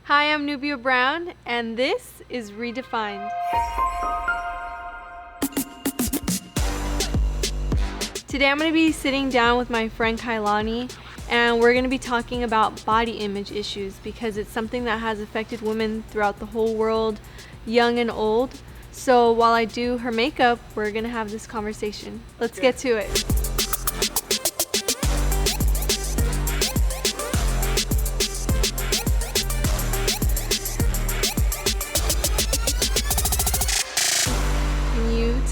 Hi, I'm Nubia Brown, and this is ReDefined. Today I'm going to be sitting down with my friend Kailani, and we're going to be talking about body image issues because it's something that has affected women throughout the whole world, young and old. So while I do her makeup, we're going to have this conversation. Let's get to it.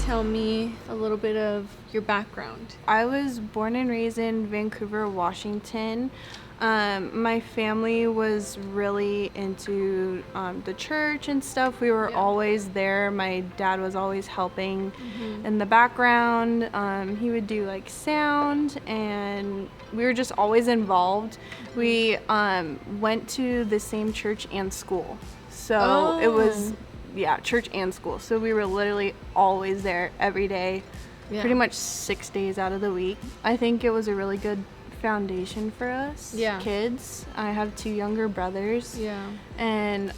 Tell me a little bit of your background. I was born and raised in Vancouver, Washington. My family was really into the church and stuff. We were always there. My dad was always helping in the background. He would do like sound, and we were just always involved. We went to the same church and school. So it was church and school. So we were literally always there every day, pretty much 6 days out of the week. I think it was a really good foundation for us kids. I have 2 younger brothers. And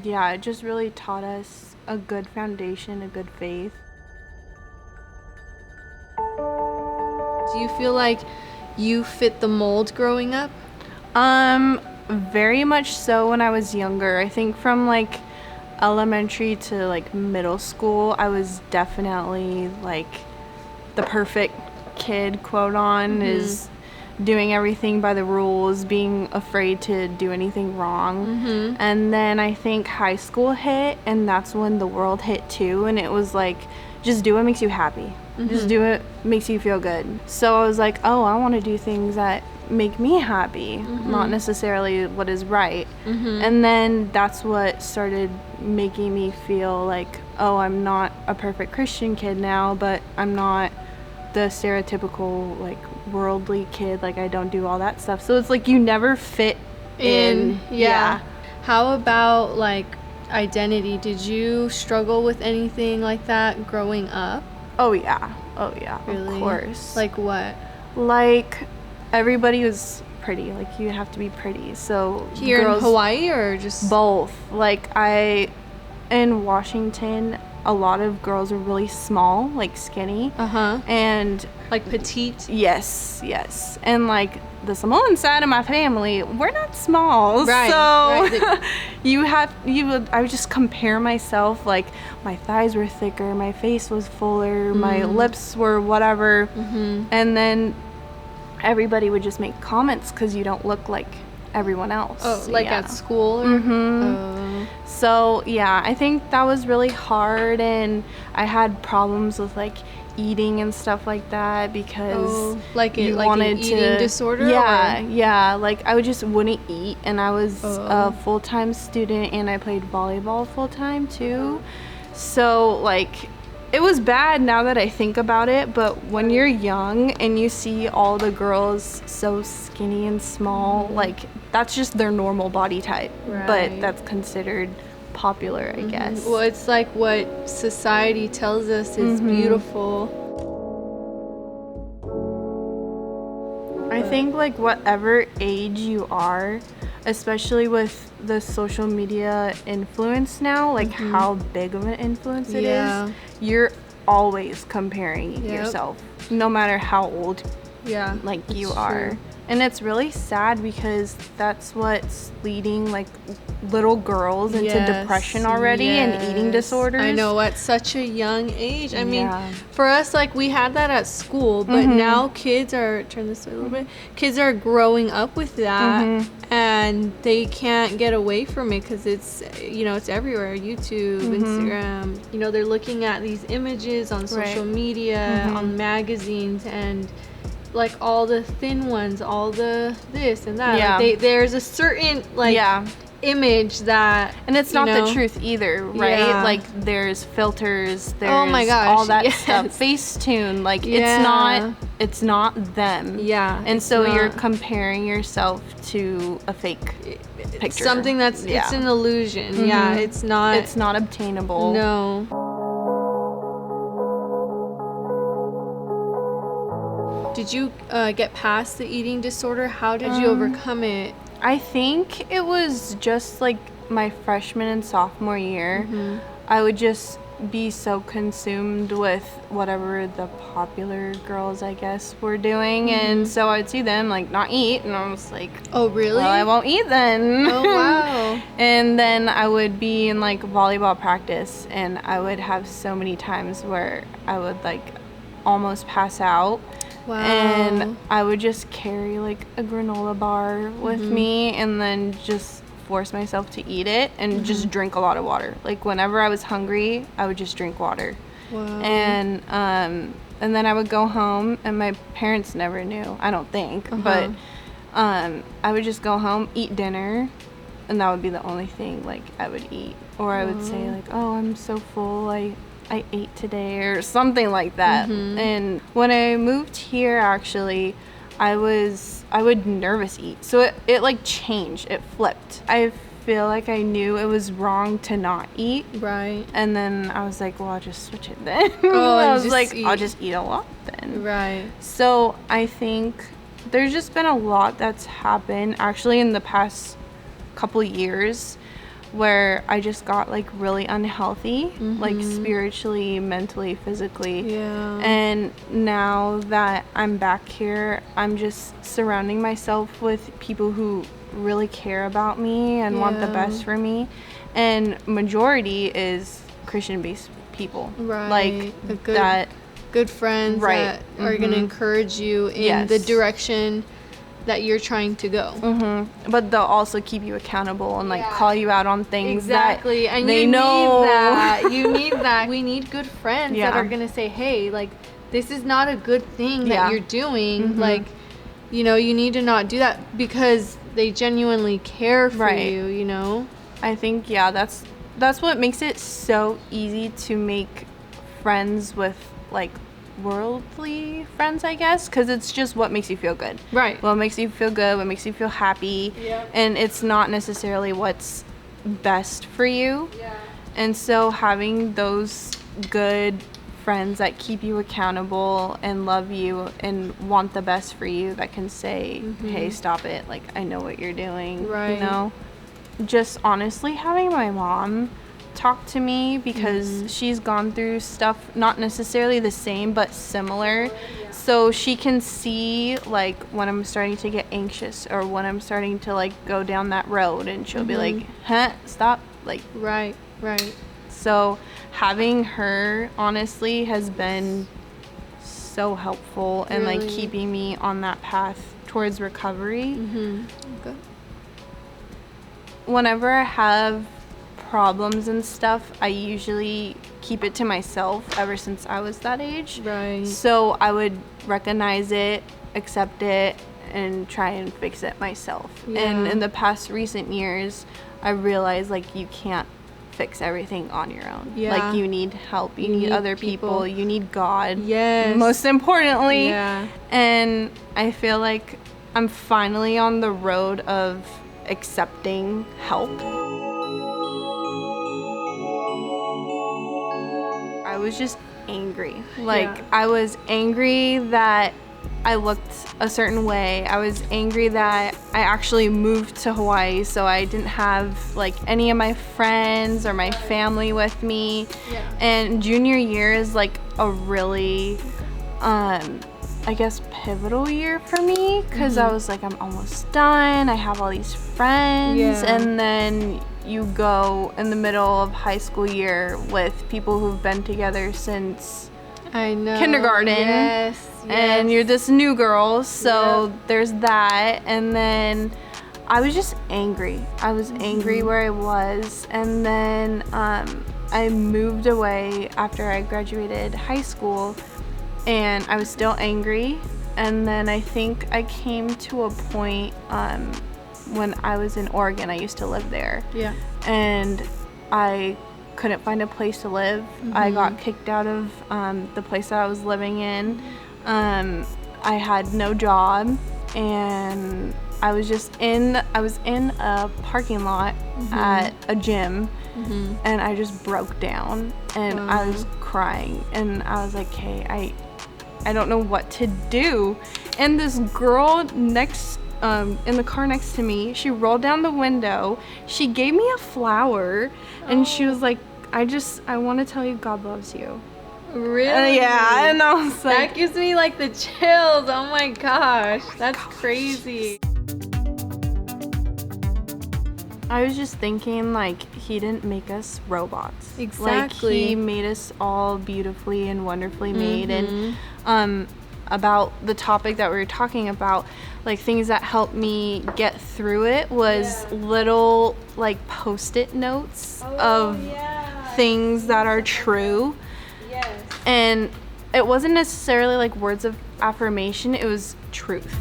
it just really taught us a good foundation, a good faith. Do you feel like you fit the mold growing up? Very much so when I was younger. I think from like elementary to like middle school, I was definitely like the perfect kid, quote on, is doing everything by the rules, being afraid to do anything wrong. And then I think high school hit, and that's when the world hit too, and it was like, just do what makes you happy. Just do what makes you feel good. So I was like, oh, I want to do things that make me happy, not necessarily what is right. And then that's what started making me feel like, oh, I'm not a perfect Christian kid now, but I'm not the stereotypical like worldly kid. Like I don't do all that stuff. So it's like you never fit in. How about like identity? Did you struggle with anything like that growing up? Oh yeah, really? Of course. Like what? Like everybody was pretty. Like you have to be pretty. So here in Hawaii or just both? Like in Washington, a lot of girls are really small, like skinny. And like petite. Yes. And like the Samoan side of my family, we're not small. Right. So I would just compare myself, like my thighs were thicker, my face was fuller, my lips were whatever. And then everybody would just make comments because you don't look like everyone else. At school? So I think that was really hard, and I had problems with like eating and stuff like that because an eating disorder? Like I wouldn't eat, and I was a full-time student, and I played volleyball full-time too. So like it was bad now that I think about it, but when you're young and you see all the girls so skinny and small, like that's just their normal body type, but that's considered popular, I guess. Well, it's like what society tells us is beautiful. I think like whatever age you are, especially with the social media influence now, like how big of an influence it is, you're always comparing yourself, no matter how old you are. True. And it's really sad because that's what's leading like little girls into depression already and eating disorders. I know, at such a young age. I mean, for us, like we had that at school, but now kids are, turn this way a little bit, kids are growing up with that and they can't get away from it because it's, it's everywhere. YouTube, Instagram, they're looking at these images on social media, on magazines, and like all the thin ones, all the this and that. Like there's a certain image that, and it's not the truth either, right? Like there's filters, there's all that stuff, Facetune, like it's not them. And so you're comparing yourself to a fake picture, something that's it's an illusion. It's not obtainable. No. Did you get past the eating disorder? How did you overcome it? I think it was just like my freshman and sophomore year. Mm-hmm. I would just be so consumed with whatever the popular girls, I guess, were doing. Mm-hmm. And so I'd see them like not eat, and I was like, oh really? Well, I won't eat then. Oh wow. And then I would be in like volleyball practice, and I would have so many times where I would like almost pass out. Wow. And I would just carry like a granola bar with mm-hmm. me, and then just force myself to eat it, and mm-hmm. just drink a lot of water. Like whenever I was hungry, I would just drink water. Wow. And then I would go home, and my parents never knew, I don't think, but I would just go home, eat dinner, and that would be the only thing like I would eat. Or I would say like, oh, I'm so full, I ate today, or something like that. Mm-hmm. And when I moved here, actually, I would nervous eat. So it like changed. It flipped. I feel like I knew it was wrong to not eat. Right. And then I was like, well, I'll just switch it then. Oh, I was like, I'll just eat a lot then. Right. So I think there's just been a lot that's happened actually in the past couple years, where I just got like really unhealthy, mm-hmm. like spiritually, mentally, physically. Yeah. And now that I'm back here, I'm just surrounding myself with people who really care about me and want the best for me. And majority is Christian-based people. Right. Like good friends that mm-hmm. are going to encourage you in the direction that you're trying to go. Mm-hmm. But they'll also keep you accountable and like call you out on things exactly. that and they you know. Need that. You need that. We need good friends that are gonna say, hey, like this is not a good thing that you're doing. Mm-hmm. Like, you know, you need to not do that, because they genuinely care for you, you know? I think that's what makes it so easy to make friends with like worldly friends, I guess, because it's just what makes you feel good. Right. What makes you feel good, what makes you feel happy. Yep. And it's not necessarily what's best for you. Yeah. And so having those good friends that keep you accountable and love you and want the best for you, that can say, mm-hmm. hey, stop it, like I know what you're doing. Right. You know, just honestly having my mom talk to me, because mm-hmm. she's gone through stuff not necessarily the same but similar, so she can see like when I'm starting to get anxious or when I'm starting to like go down that road, and she'll mm-hmm. be like, stop, like right. So having her honestly has been so helpful and like keeping me on that path towards recovery. Mm-hmm. Okay. Whenever I have problems and stuff, I usually keep it to myself ever since I was that age. Right. So I would recognize it, accept it, and try and fix it myself. Yeah. And in the past recent years, I realized like you can't fix everything on your own. Yeah. Like you need help, you need other people, you need God. Yes. Most importantly. Yeah. And I feel like I'm finally on the road of accepting help. I was just angry. I was angry that I looked a certain way. I was angry that I actually moved to Hawaii, so I didn't have like any of my friends or my family with me. Yeah. And junior year is like a really, I guess, pivotal year for me, because mm-hmm. I was like, I'm almost done. I have all these friends, and then you go in the middle of high school year with people who've been together since kindergarten. Yes. And you're this new girl, so there's that. And then I was just angry. I was mm-hmm. angry where I was. And then I moved away after I graduated high school, and I was still angry. And then I think I came to a point when I was in Oregon. I used to live there. Yeah. And I couldn't find a place to live. Mm-hmm. I got kicked out of the place that I was living in. I had no job, and I was in a parking lot mm-hmm. at a gym, mm-hmm. and I just broke down, and I was crying, and I was like, hey, I don't know what to do. And this girl next in the car next to me. She rolled down the window. She gave me a flower, and she was like, I want to tell you God loves you. Really? Yeah, and I was like... That gives me like the chills. Oh my gosh. That's crazy. I was just thinking, like, he didn't make us robots. Exactly. Like, he made us all beautifully and wonderfully made. And about the topic that we were talking about, like, things that helped me get through it was little, like, Post-it notes of things that are true. Yes. And it wasn't necessarily, like, words of affirmation. It was truth.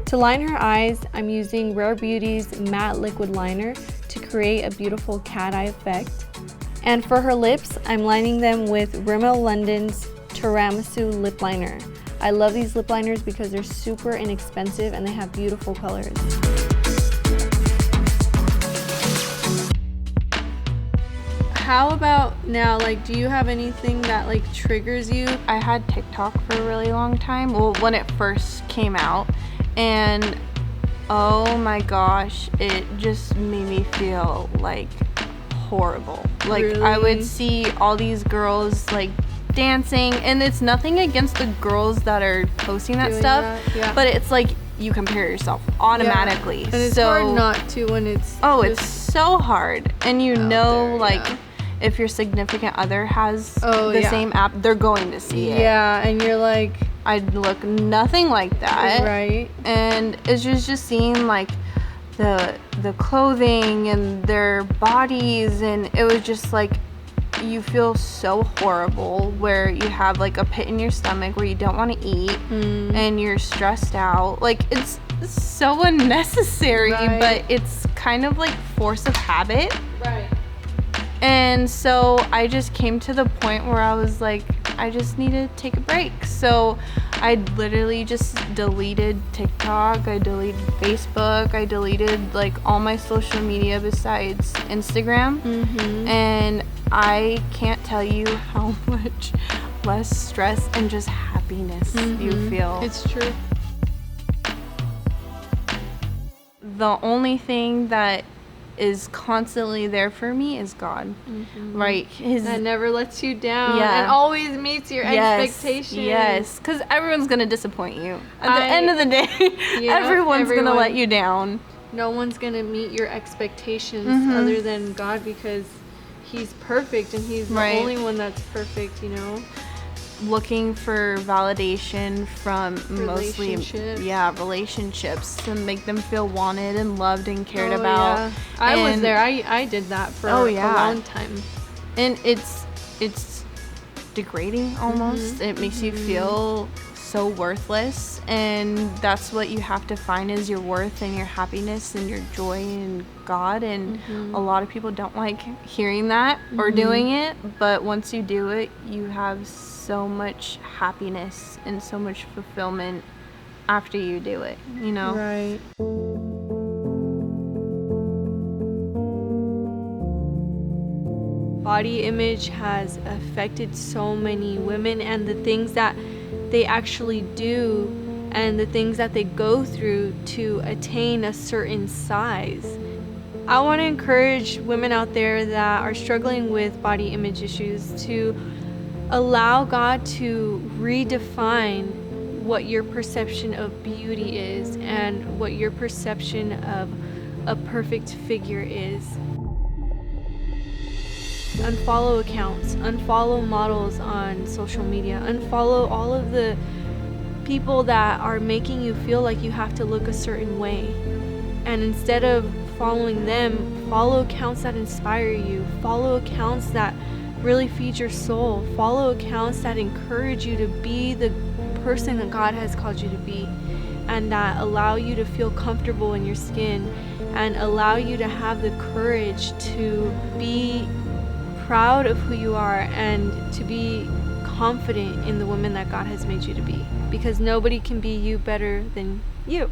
To line her eyes, I'm using Rare Beauty's matte liquid liner to create a beautiful cat eye effect. And for her lips, I'm lining them with Rimmel London's Tiramisu lip liner. I love these lip liners because they're super inexpensive and they have beautiful colors. How about now, like, do you have anything that like triggers you? I had TikTok for a really long time, well, when it first came out. And oh my gosh, it just made me feel like horrible. Like, really? I would see all these girls like dancing, and it's nothing against the girls that are posting that stuff, but it's like you compare yourself automatically. And it's hard not to when it's it's so hard. And you know, like, if your significant other has the same app, they're going to see it. Yeah, and you're like, I look nothing like that. Right. And it's just seeing like the clothing and their bodies, and it was just like you feel so horrible where you have like a pit in your stomach where you don't want to eat and you're stressed out. Like, it's so unnecessary, but it's kind of like force of habit. Right. And so I just came to the point where I was like, I just need to take a break. So I literally just deleted TikTok, I deleted Facebook, I deleted like all my social media besides Instagram. And I can't tell you how much less stress and just happiness you feel. It's true. The only thing that is constantly there for me is God, right? That never lets you down and always meets your expectations. Yes, because everyone's gonna disappoint you. At the end of the day, everyone's gonna let you down. No one's gonna meet your expectations other than God, because He's perfect and He's the only one that's perfect, you know? Looking for validation from mostly relationships to make them feel wanted and loved and cared about. I was there. I did that for a long time, and it's degrading almost. It makes you feel so worthless, and that's what you have to find is your worth and your happiness and your joy in God. And a lot of people don't like hearing that or doing it, but once you do it, you have so much happiness and so much fulfillment after you do it, you know? Right. Body image has affected so many women, and the things that they actually do and the things that they go through to attain a certain size. I want to encourage women out there that are struggling with body image issues to allow God to redefine what your perception of beauty is and what your perception of a perfect figure is. Unfollow accounts, unfollow models on social media, unfollow all of the people that are making you feel like you have to look a certain way. And instead of following them, follow accounts that inspire you, follow accounts that really feed your soul, follow accounts that encourage you to be the person that God has called you to be, and that allow you to feel comfortable in your skin and allow you to have the courage to be proud of who you are and to be confident in the woman that God has made you to be, because nobody can be you better than you.